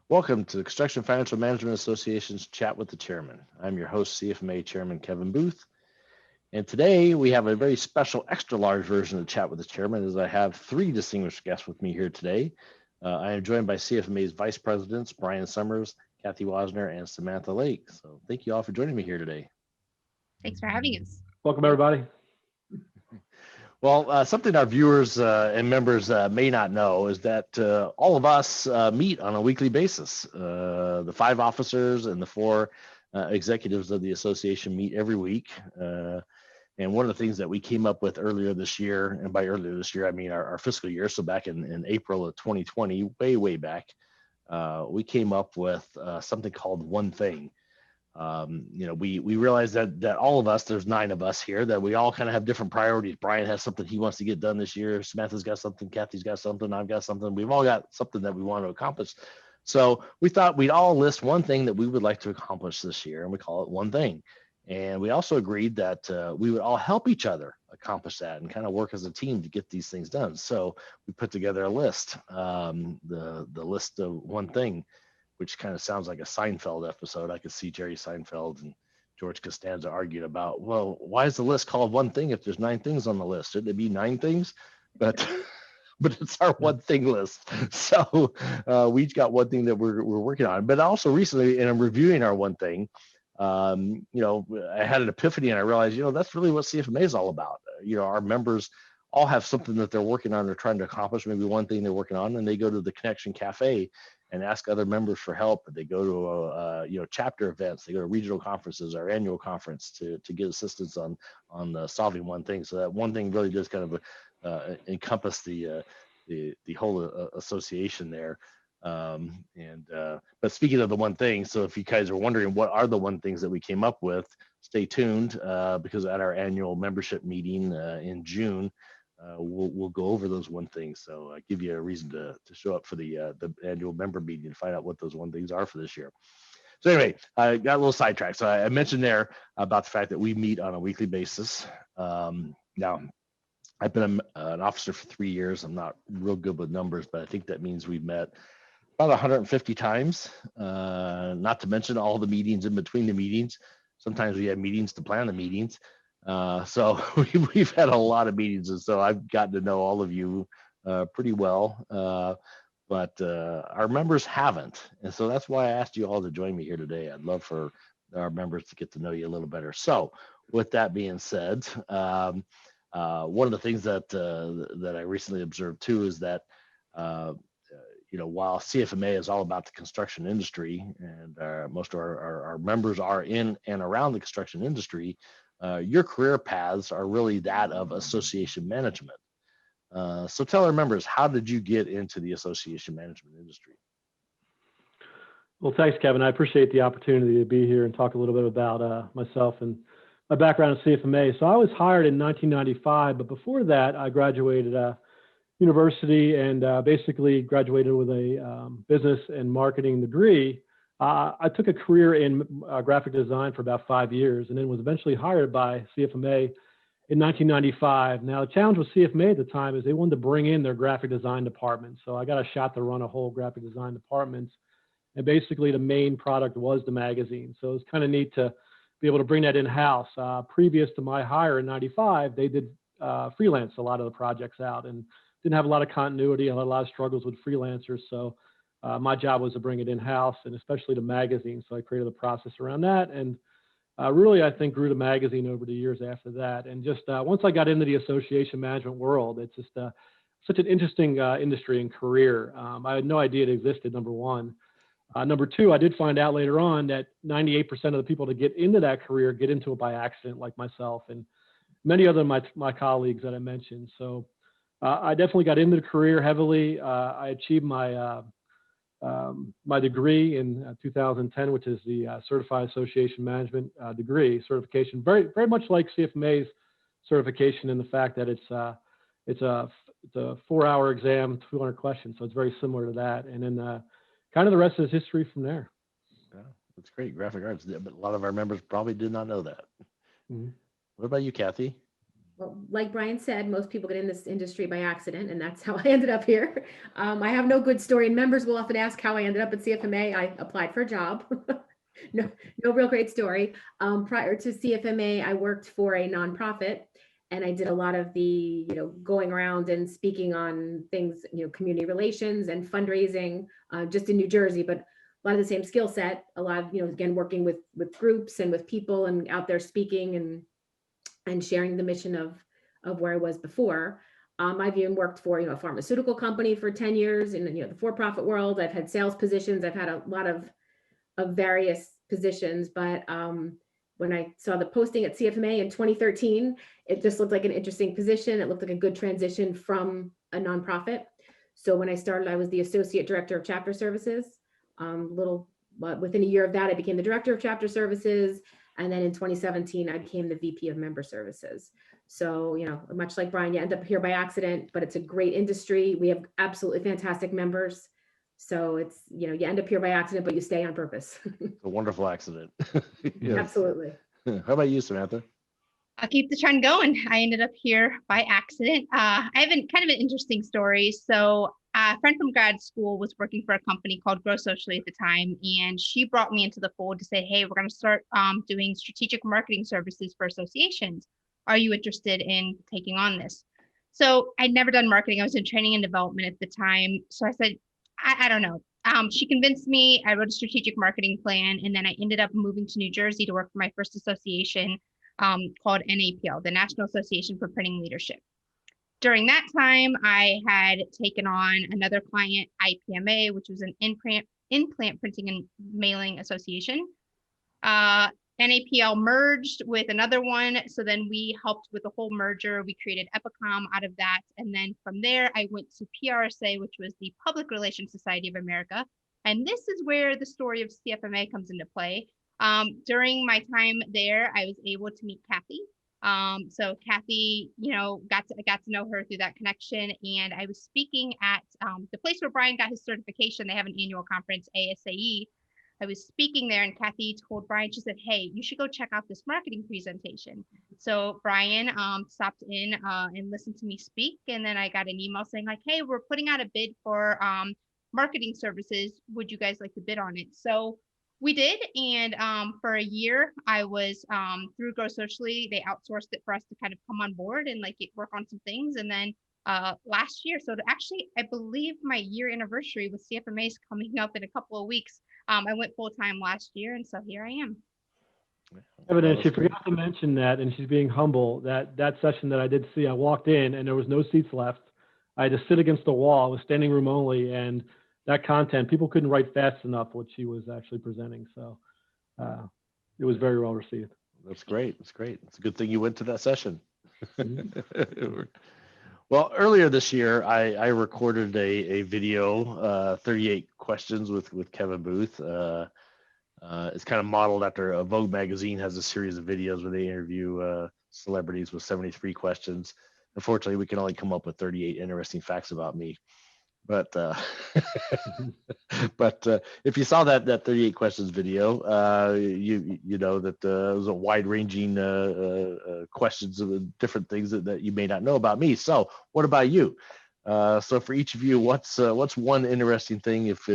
Welcome to the Construction Financial Management Association's Chat with the Chairman. I'm your host, CFMA Chairman Kevin Booth. And today we have a very special extra large version of Chat with the Chairman, as I have three distinguished guests with me here today. I am joined by CFMA's Vice Presidents, Brian Summers, Cathy Wasner, and Samantha Lake. So thank you all for joining me here today. Thanks for having us. Welcome, everybody. Well, something our viewers and members may not know is that all of us meet on a weekly basis. The 5 officers and the 4 executives of the association meet every week. And one of the things that we came up with earlier this year, and by earlier this year, I mean our fiscal year, so back in April of 2020, way back, we came up with something called One Thing. We realize that all of us, there's 9 of us here, that we all kind of have different priorities. Brian has something he wants to get done this year. Samantha's got something, Cathy's got something, I've got something. We've all got something that we want to accomplish. So we thought we'd all list one thing that we would like to accomplish this year, and we call it One Thing. And we also agreed that we would all help each other accomplish that and kind of work as a team to get these things done. So we put together a list, the list of One Thing, which kind of sounds like a Seinfeld episode. I could see Jerry Seinfeld and George Costanza arguing about, well, why is the list called One Thing if there's 9 things on the list? Shouldn't it be 9 things? But it's our One Thing list. So we each got one thing that we're working on. But also recently, in reviewing our One Thing, I had an epiphany and I realized, that's really what CFMA is all about. Our members all have something that they're working on or trying to accomplish, maybe one thing they're working on, and they go to the Connection Cafe and ask other members for help. They go to chapter events, they go to regional conferences, our annual conference to get assistance on solving one thing. So that one thing really does kind of encompass the whole association there. But speaking of the one thing, so if you guys are wondering what are the one things that we came up with, stay tuned because at our annual membership meeting in June, we'll go over those one things. So I give you a reason to show up for the annual member meeting and find out what those one things are for this year. So anyway, I got a little sidetracked. So I mentioned there about the fact that we meet on a weekly basis. Now, I've been an officer for 3 years. I'm not real good with numbers, but I think that means we've met about 150 times, not to mention all the meetings in between the meetings. Sometimes we have meetings to plan the meetings. So we've had a lot of meetings, and so I've gotten to know all of you pretty well, but our members haven't. And so that's why I asked you all to join me here today. I'd love for our members to get to know you a little better. So with that being said, one of the things that I recently observed too is that while CFMA is all about the construction industry, and most of our members are in and around the construction industry, your career paths are really that of association management. So tell our members, how did you get into the association management industry? Well, thanks, Kevin. I appreciate the opportunity to be here and talk a little bit about myself and my background at CFMA. So I was hired in 1995, but before that, I graduated university and basically graduated with a business and marketing degree. I took a career in graphic design for about 5 years and then was eventually hired by CFMA in 1995. Now, the challenge with CFMA at the time is they wanted to bring in their graphic design department. So I got a shot to run a whole graphic design department. And basically the main product was the magazine. So it was kind of neat to be able to bring that in-house. Previous to my hire in 95, they did freelance a lot of the projects out and didn't have a lot of continuity. I had a lot of struggles with freelancers. So my job was to bring it in-house, and especially the magazine. So I created a process around that, and really, I think, grew the magazine over the years after that. And just once I got into the association management world, it's just such an interesting industry and career. I had no idea it existed, number one. Number two, I did find out later on that 98% of the people that get into that career get into it by accident, like myself and many other of my colleagues that I mentioned. So I definitely got into the career heavily. I achieved my my degree in 2010, which is the Certified Association Management degree certification. Very, very much like CFMA's certification in the fact that it's a 4-hour exam, 200 questions. So it's very similar to that. And then kind of the rest is history from there. Yeah, that's great. Graphic arts, but a lot of our members probably did not know that. Mm-hmm. What about you, Cathy? Well, like Brian said, most people get in this industry by accident, and that's how I ended up here. I have no good story, and members will often ask how I ended up at CFMA. I applied for a job. No, no real great story. Prior to CFMA, I worked for a nonprofit, and I did a lot of the, going around and speaking on things, community relations and fundraising, just in New Jersey, but a lot of the same skill set. A lot of, again, working with groups and with people and out there speaking and sharing the mission of where I was before. I've even worked for, a pharmaceutical company for 10 years in, the for-profit world. I've had sales positions. I've had a lot of various positions, but when I saw the posting at CFMA in 2013, it just looked like an interesting position. It looked like a good transition from a nonprofit. So when I started, I was the associate director of chapter services. Within a year of that, I became the director of chapter services. And then in 2017, I became the VP of member services. So, much like Brian, you end up here by accident, but it's a great industry. We have absolutely fantastic members. So it's, you end up here by accident, but you stay on purpose. It's a wonderful accident. Yes. Absolutely. How about you, Samantha? I'll keep the trend going. I ended up here by accident. I have kind of an interesting story. So a friend from grad school was working for a company called Grow Socially at the time, and she brought me into the fold to say, hey, we're going to start doing strategic marketing services for associations. Are you interested in taking on this? So I'd never done marketing. I was in training and development at the time. So I said, I don't know. She convinced me. I wrote a strategic marketing plan, and then I ended up moving to New Jersey to work for my first association called NAPL, the National Association for Printing Leadership. During that time, I had taken on another client, IPMA, which was an implant printing and mailing association. NAPL merged with another one. So then we helped with the whole merger. We created Epicom out of that. And then from there, I went to PRSA, which was the Public Relations Society of America. And this is where the story of CFMA comes into play. During my time there, I was able to meet Cathy. So Cathy, I got to know her through that connection. And I was speaking at the place where Brian got his certification. They have an annual conference, ASAE. I was speaking there, and Cathy told Brian, she said, hey, you should go check out this marketing presentation. So Brian stopped in and listened to me speak. And then I got an email saying like, hey, we're putting out a bid for marketing services. Would you guys like to bid on it? So we did. And for a year, I was through Grow Socially. They outsourced it for us to kind of come on board and work on some things. And then last year, so actually, I believe my year anniversary with CFMA is coming up in a couple of weeks. I went full-time last year, and so here I am. Evidence, she forgot to mention that, and she's being humble, that session that I did see, I walked in and there was no seats left. I had to sit against the wall. It was standing room only, and that content, people couldn't write fast enough what she was actually presenting. So it was very well received. That's great. That's great. It's a good thing you went to that session. Mm-hmm. Well, earlier this year, I recorded a video, 38 questions with Kevin Booth. It's kind of modeled after a Vogue magazine has a series of videos where they interview celebrities with 73 questions. Unfortunately, we can only come up with 38 interesting facts about me. But if you saw that 38 questions video, you know that it was a wide-ranging questions of different things that you may not know about me. So what about you? So for each of you, what's one interesting thing if we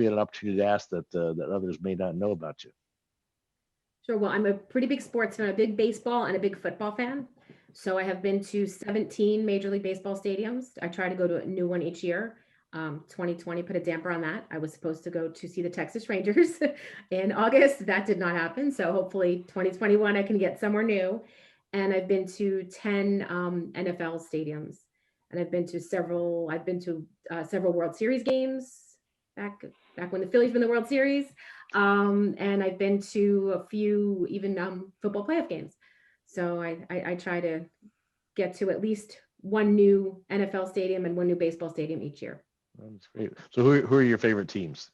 had an opportunity to ask that others may not know about you? Sure. Well, I'm a pretty big sports fan, a big baseball and a big football fan. So I have been to 17 Major League Baseball stadiums. I try to go to a new one each year. 2020 put a damper on that. I was supposed to go to see the Texas Rangers in August. That did not happen. So hopefully 2021, I can get somewhere new. And I've been to 10 NFL stadiums. And I've been to several World Series games back when the Phillies were in the World Series. And I've been to a few even football playoff games. So I try to get to at least one new NFL stadium and one new baseball stadium each year. That's great. So who are your favorite teams?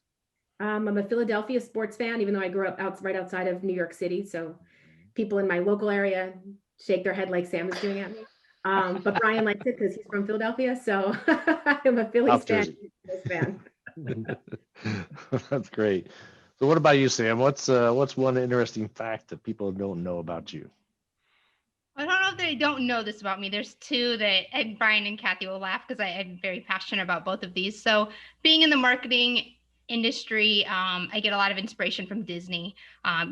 I'm a Philadelphia sports fan, even though I grew up right outside of New York City. So people in my local area shake their head like Sam is doing at me. But Brian likes it because he's from Philadelphia. So I'm a Phillies fan. That's great. So what about you, Sam? What's one interesting fact that people don't know about you? I don't know if they don't know this about me. There's two that, and Brian and Cathy will laugh because I'm very passionate about both of these. So being in the marketing industry, I get a lot of inspiration from Disney.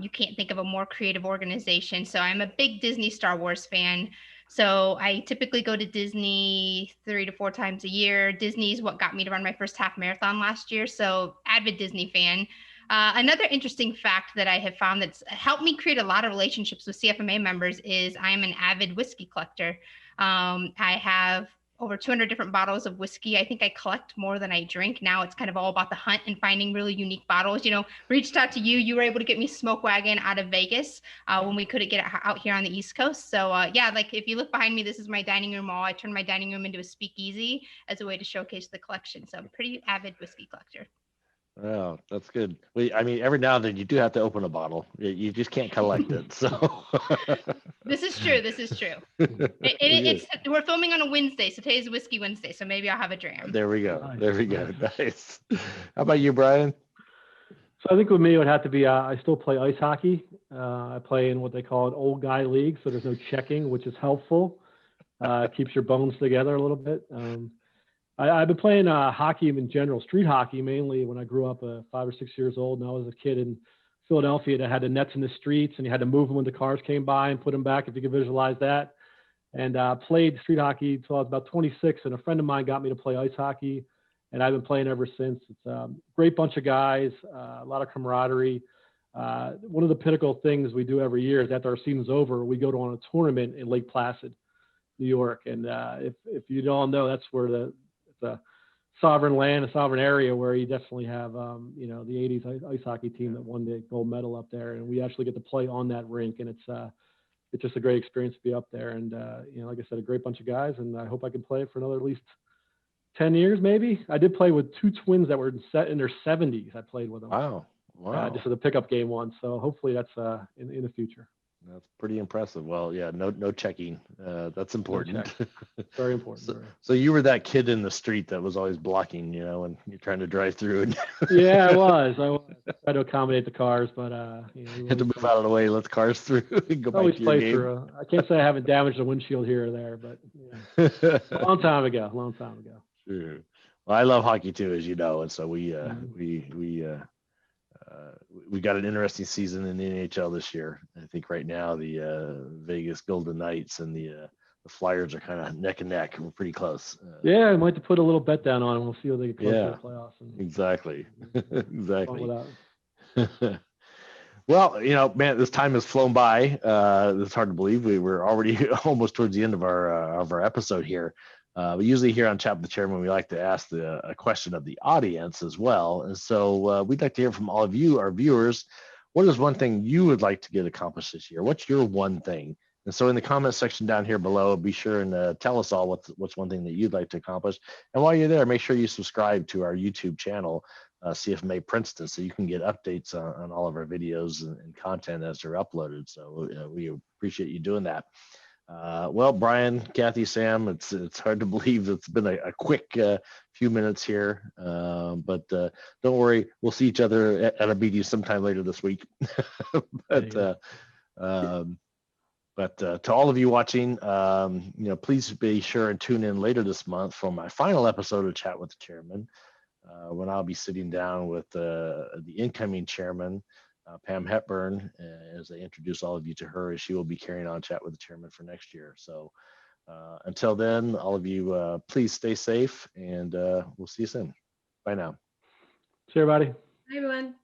You can't think of a more creative organization. So I'm a big Disney Star Wars fan. So I typically go to Disney 3 to 4 times a year. Disney's what got me to run my first half marathon last year. So avid Disney fan. Another interesting fact that I have found that's helped me create a lot of relationships with CFMA members is I'm an avid whiskey collector. I have over 200 different bottles of whiskey. I think I collect more than I drink. Now it's kind of all about the hunt and finding really unique bottles. You know, reached out to you. You were able to get me Smoke Wagon out of Vegas when we couldn't get it out here on the East Coast. So yeah, like if you look behind me, this is my dining room wall. I turned my dining room into a speakeasy as a way to showcase the collection. So I'm a pretty avid whiskey collector. Oh, that's good. I mean, every now and then you do have to open a bottle. You just can't collect it. So This is true. This is true. We're filming on a Wednesday, so today's Whiskey Wednesday. So maybe I'll have a dram. There we go. Nice. There we go. Nice. How about you, Brian? So I think with me, it would have to be, I still play ice hockey. I play in what they call an old guy league. So there's no checking, which is helpful. Keeps your bones together a little bit. I've been playing hockey in general, street hockey mainly when I grew up 5 or 6 years old. And I was a kid in Philadelphia that had the nets in the streets and you had to move them when the cars came by and put them back if you could visualize that. And played street hockey until I was about 26. And a friend of mine got me to play ice hockey. And I've been playing ever since. It's a great bunch of guys, a lot of camaraderie. One of the pinnacle things we do every year is after our season's over, we go to on a tournament in Lake Placid, New York. And if you don't know, that's where the sovereign land, a sovereign area where you definitely have, you know, the 80s ice hockey team that won the gold medal up there. And we actually get to play on that rink. And it's just a great experience to be up there. And, you know, like I said, a great bunch of guys. And I hope I can play for another at least 10 years, maybe. I did play with 2 twins that were in their 70s. I played with them. Wow. Wow. Just as a pickup game once. So hopefully that's in the future. That's pretty impressive. Well, yeah, no checking. That's important. Very important. So you were that kid in the street that was always blocking, you know, and you're trying to drive through. And Yeah, I was. I tried to accommodate the cars, but you know, you had to move out of the way, let the cars through, and go back always to your play game. through. I can't say I haven't damaged a windshield here or there, but yeah. Long time ago. Sure. Well, I love hockey too, as you know, and so we got an interesting season in the NHL this year. I think right now the Vegas Golden Knights and the Flyers are kind of neck and neck. We're pretty close. Yeah, I might have to put a little bet down on them. We'll see what they get close to the playoffs. Exactly. Exactly. That. Well, you know, man, this time has flown by. It's hard to believe we were already almost towards the end of our episode here. We usually here on Chat with the Chairman, we like to ask a question of the audience as well. And so we'd like to hear from all of you, our viewers. What is one thing you would like to get accomplished this year? What's your one thing? And so in the comment section down here below, be sure and tell us all what's one thing that you'd like to accomplish. And while you're there, make sure you subscribe to our YouTube channel, CFMA Princeton, so you can get updates on all of our videos and content as they're uploaded. So we appreciate you doing that. Well, Brian, Cathy, Sam, it's hard to believe it's been a quick few minutes here, but don't worry, we'll see each other at a meeting sometime later this week. But to all of you watching, you know, please be sure and tune in later this month for my final episode of Chat with the Chairman, when I'll be sitting down with the incoming chairman, Pam Hepburn, as I introduce all of you to her, as she will be carrying on Chat with the Chairman for next year. So until then, all of you, please stay safe, and we'll see you soon. Bye now. See everybody. Hi, everyone.